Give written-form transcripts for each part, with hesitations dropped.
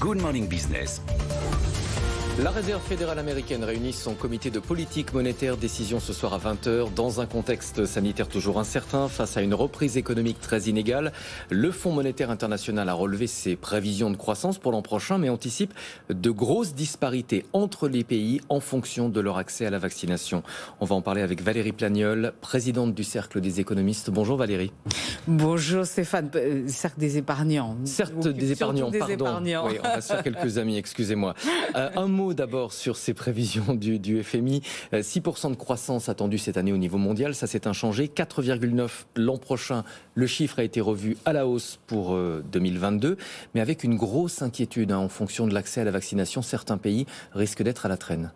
Good Morning Business. La Réserve fédérale américaine réunit son comité de politique monétaire. Décision ce soir à 20h. Dans un contexte sanitaire toujours incertain, face à une reprise économique très inégale, le Fonds monétaire international a relevé ses prévisions de croissance pour l'an prochain, mais anticipe de grosses disparités entre les pays en fonction de leur accès à la vaccination. On va en parler avec Valérie Plagnol, présidente du Cercle des économistes. Bonjour Valérie. Bonjour Stéphane, Cercle des épargnants. Certes des épargnants, pardon. Épargnants. Oui, on va se faire quelques amis, excusez-moi. Un mot d'abord sur ces prévisions du FMI. 6% de croissance attendue cette année au niveau mondial, ça s'est inchangé. 4,9 l'an prochain. Le chiffre a été revu à la hausse pour 2022, mais avec une grosse inquiétude en fonction de l'accès à la vaccination. Certains pays risquent d'être à la traîne.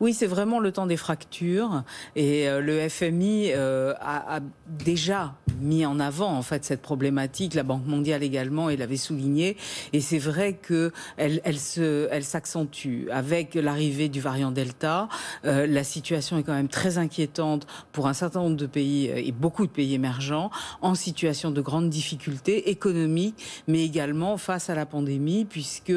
Oui, c'est vraiment le temps des fractures. Et le FMI a déjà mis en avant en fait cette problématique. La Banque mondiale également, elle l'avait souligné. Et c'est vrai qu'elle s'accentue avec l'arrivée du variant Delta. La situation est quand même très inquiétante pour un certain nombre de pays et beaucoup de pays émergents en situation de grandes difficultés économiques, mais également face à la pandémie, puisque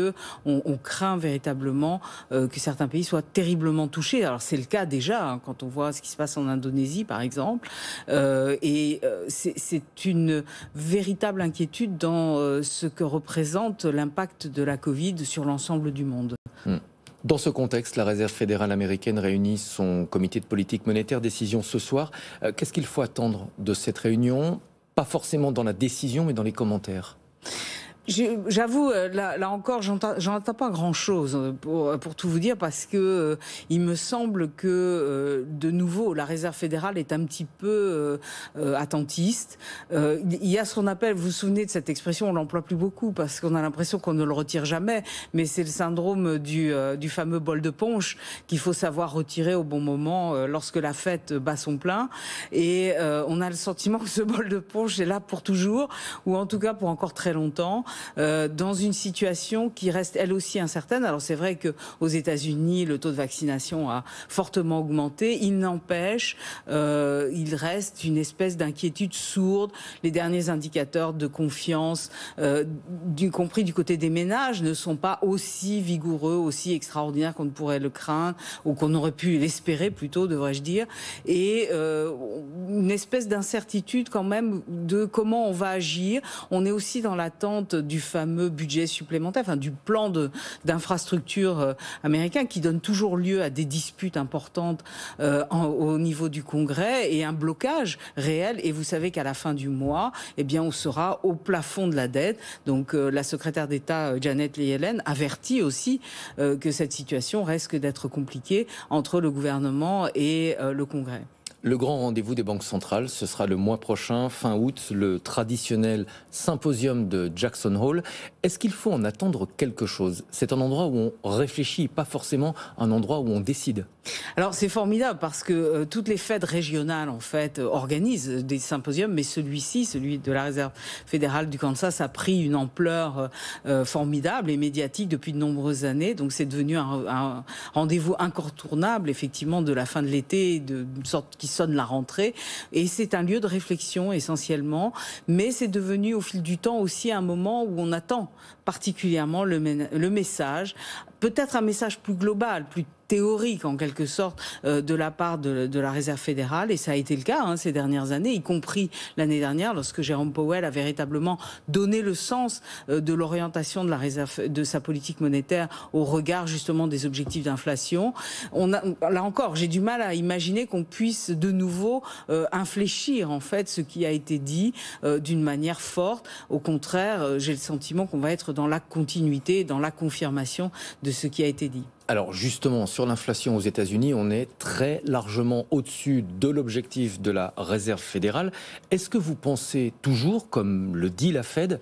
on craint véritablement que certains pays soient terriblement touchés. Alors c'est le cas déjà quand on voit ce qui se passe en Indonésie par exemple. C'est une véritable inquiétude dans ce que représente l'impact de la Covid sur l'ensemble du monde. Dans ce contexte, la Réserve fédérale américaine réunit son comité de politique monétaire. Décision ce soir. Qu'est-ce qu'il faut attendre de cette réunion ? Pas forcément dans la décision, mais dans les commentaires. J'avoue, là encore, j'en attends pas grand-chose pour tout vous dire, parce que il me semble que de nouveau la Réserve fédérale est un petit peu attentiste. Il y a ce qu'on appelle, vous vous souvenez de cette expression, on l'emploie plus beaucoup parce qu'on a l'impression qu'on ne le retire jamais, mais c'est le syndrome du fameux bol de punch qu'il faut savoir retirer au bon moment lorsque la fête bat son plein. Et on a le sentiment que ce bol de punch est là pour toujours, ou en tout cas pour encore très longtemps. Dans une situation qui reste elle aussi incertaine. Alors c'est vrai qu'aux États-Unis, le taux de vaccination a fortement augmenté. Il n'empêche, il reste une espèce d'inquiétude sourde. Les derniers indicateurs de confiance, y compris du côté des ménages, ne sont pas aussi vigoureux, aussi extraordinaires qu'on ne pourrait le craindre, ou qu'on aurait pu l'espérer plutôt, devrais-je dire. Et une espèce d'incertitude quand même de comment on va agir. On est aussi dans l'attente du fameux budget supplémentaire, enfin du plan d'infrastructure américain qui donne toujours lieu à des disputes importantes au niveau du Congrès et un blocage réel. Et vous savez qu'à la fin du mois, eh bien, on sera au plafond de la dette. Donc la secrétaire d'État Janet Yellen avertit aussi que cette situation risque d'être compliquée entre le gouvernement et le Congrès. Le grand rendez-vous des banques centrales, ce sera le mois prochain, fin août, le traditionnel symposium de Jackson Hole. Est-ce qu'il faut en attendre quelque chose ? C'est un endroit où on réfléchit, pas forcément un endroit où on décide. Alors c'est formidable parce que toutes les fêtes régionales en fait organisent des symposiums, mais celui-ci, celui de la Réserve fédérale du Kansas, a pris une ampleur formidable et médiatique depuis de nombreuses années. Donc c'est devenu un rendez-vous incontournable effectivement de la fin de l'été, d'une sorte qui sonne la rentrée. Et c'est un lieu de réflexion essentiellement, mais c'est devenu au fil du temps aussi un moment où on attend particulièrement le message, peut-être un message plus global, plus théorique en quelque sorte de la part de la Réserve fédérale, et ça a été le cas ces dernières années, y compris l'année dernière lorsque Jérôme Powell a véritablement donné le sens de l'orientation de la Réserve, de sa politique monétaire au regard justement des objectifs d'inflation. Là encore, j'ai du mal à imaginer qu'on puisse de nouveau infléchir en fait ce qui a été dit d'une manière forte. Au contraire, j'ai le sentiment qu'on va être dans la continuité, dans la confirmation de ce qui a été dit. Alors justement, sur l'inflation aux États-Unis, on est très largement au-dessus de l'objectif de la Réserve fédérale. Est-ce que vous pensez toujours, comme le dit la Fed,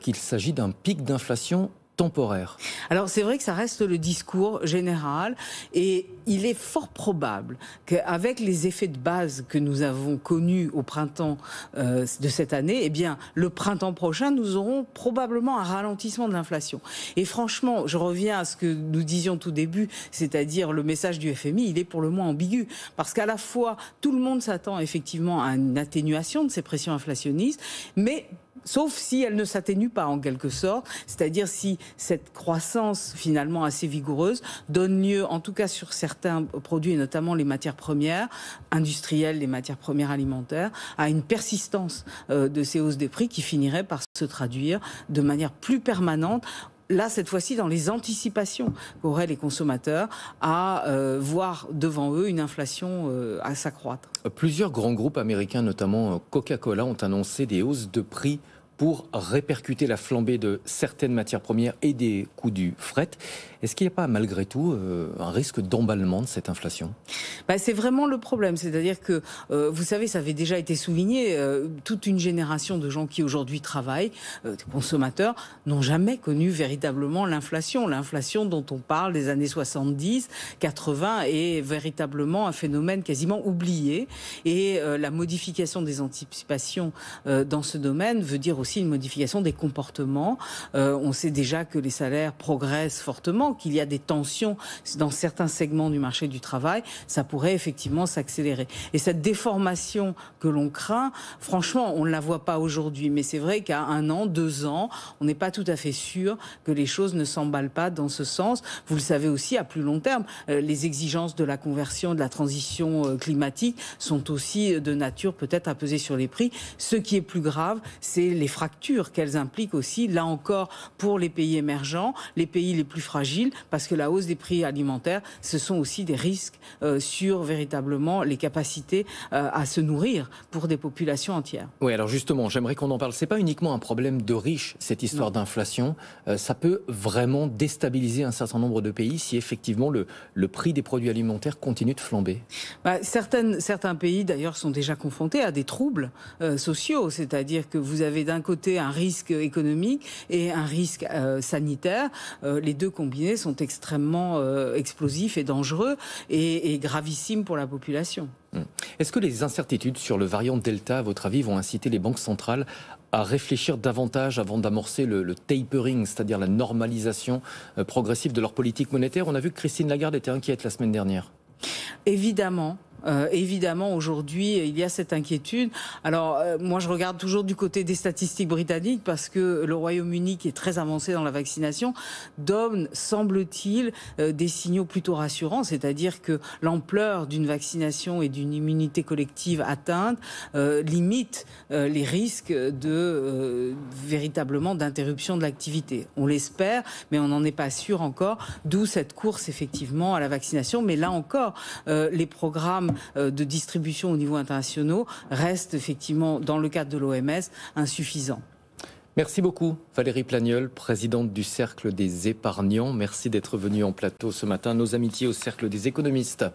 qu'il s'agit d'un pic d'inflation temporaire? Alors c'est vrai que ça reste le discours général, et il est fort probable qu'avec les effets de base que nous avons connus au printemps de cette année, eh bien le printemps prochain nous aurons probablement un ralentissement de l'inflation. Et franchement, je reviens à ce que nous disions tout début, c'est-à-dire le message du FMI, il est pour le moins ambigu, parce qu'à la fois tout le monde s'attend effectivement à une atténuation de ces pressions inflationnistes, mais Sauf si elle ne s'atténue pas en quelque sorte, c'est-à-dire si cette croissance finalement assez vigoureuse donne lieu, en tout cas sur certains produits, et notamment les matières premières industrielles, les matières premières alimentaires, à une persistance de ces hausses des prix qui finirait par se traduire de manière plus permanente. Là, cette fois-ci, dans les anticipations qu'auraient les consommateurs à voir devant eux une inflation à s'accroître. Plusieurs grands groupes américains, notamment Coca-Cola, ont annoncé des hausses de prix pour répercuter la flambée de certaines matières premières et des coûts du fret. Est-ce qu'il n'y a pas malgré tout un risque d'emballement de cette inflation ? C'est vraiment le problème. C'est-à-dire que, vous savez, ça avait déjà été souligné, toute une génération de gens qui aujourd'hui travaillent, des consommateurs, n'ont jamais connu véritablement l'inflation. L'inflation dont on parle des années 70, 80 est véritablement un phénomène quasiment oublié. Et la modification des anticipations dans ce domaine veut dire aussi une modification des comportements. On sait déjà que les salaires progressent fortement, qu'il y a des tensions dans certains segments du marché du travail. Ça pourrait effectivement s'accélérer. Et cette déformation que l'on craint, franchement, on ne la voit pas aujourd'hui. Mais c'est vrai qu'à 1 an, 2 ans, on n'est pas tout à fait sûr que les choses ne s'emballent pas dans ce sens. Vous le savez aussi, à plus long terme, les exigences de la conversion, de la transition climatique sont aussi de nature peut-être à peser sur les prix. Ce qui est plus grave, c'est les fractures qu'elles impliquent aussi, là encore, pour les pays émergents, les pays les plus fragiles, parce que la hausse des prix alimentaires, ce sont aussi des risques sur véritablement les capacités à se nourrir pour des populations entières. Oui, alors justement, j'aimerais qu'on en parle. C'est pas uniquement un problème de riches, cette histoire d'inflation. Ça peut vraiment déstabiliser un certain nombre de pays si effectivement le prix des produits alimentaires continue de flamber. Certains pays d'ailleurs sont déjà confrontés à des troubles sociaux, c'est-à-dire que vous avez d'un côté un risque économique et un risque sanitaire. Les deux combinés sont extrêmement explosifs et dangereux et gravissimes pour la population. Est-ce que les incertitudes sur le variant Delta, à votre avis, vont inciter les banques centrales à réfléchir davantage avant d'amorcer le tapering, c'est-à-dire la normalisation progressive de leur politique monétaire ? On a vu que Christine Lagarde était inquiète la semaine dernière. Évidemment. Évidemment, aujourd'hui, il y a cette inquiétude. Alors, moi, je regarde toujours du côté des statistiques britanniques parce que le Royaume-Uni, qui est très avancé dans la vaccination, donne, semble-t-il, des signaux plutôt rassurants. C'est-à-dire que l'ampleur d'une vaccination et d'une immunité collective atteinte limite les risques de véritablement d'interruption de l'activité. On l'espère, mais on n'en est pas sûr encore. D'où cette course, effectivement, à la vaccination. Mais là encore, les programmes de distribution au niveau international reste effectivement, dans le cadre de l'OMS, insuffisant. Merci beaucoup Valérie Plagniol, présidente du Cercle des épargnants. Merci d'être venue en plateau ce matin. Nos amitiés au Cercle des économistes.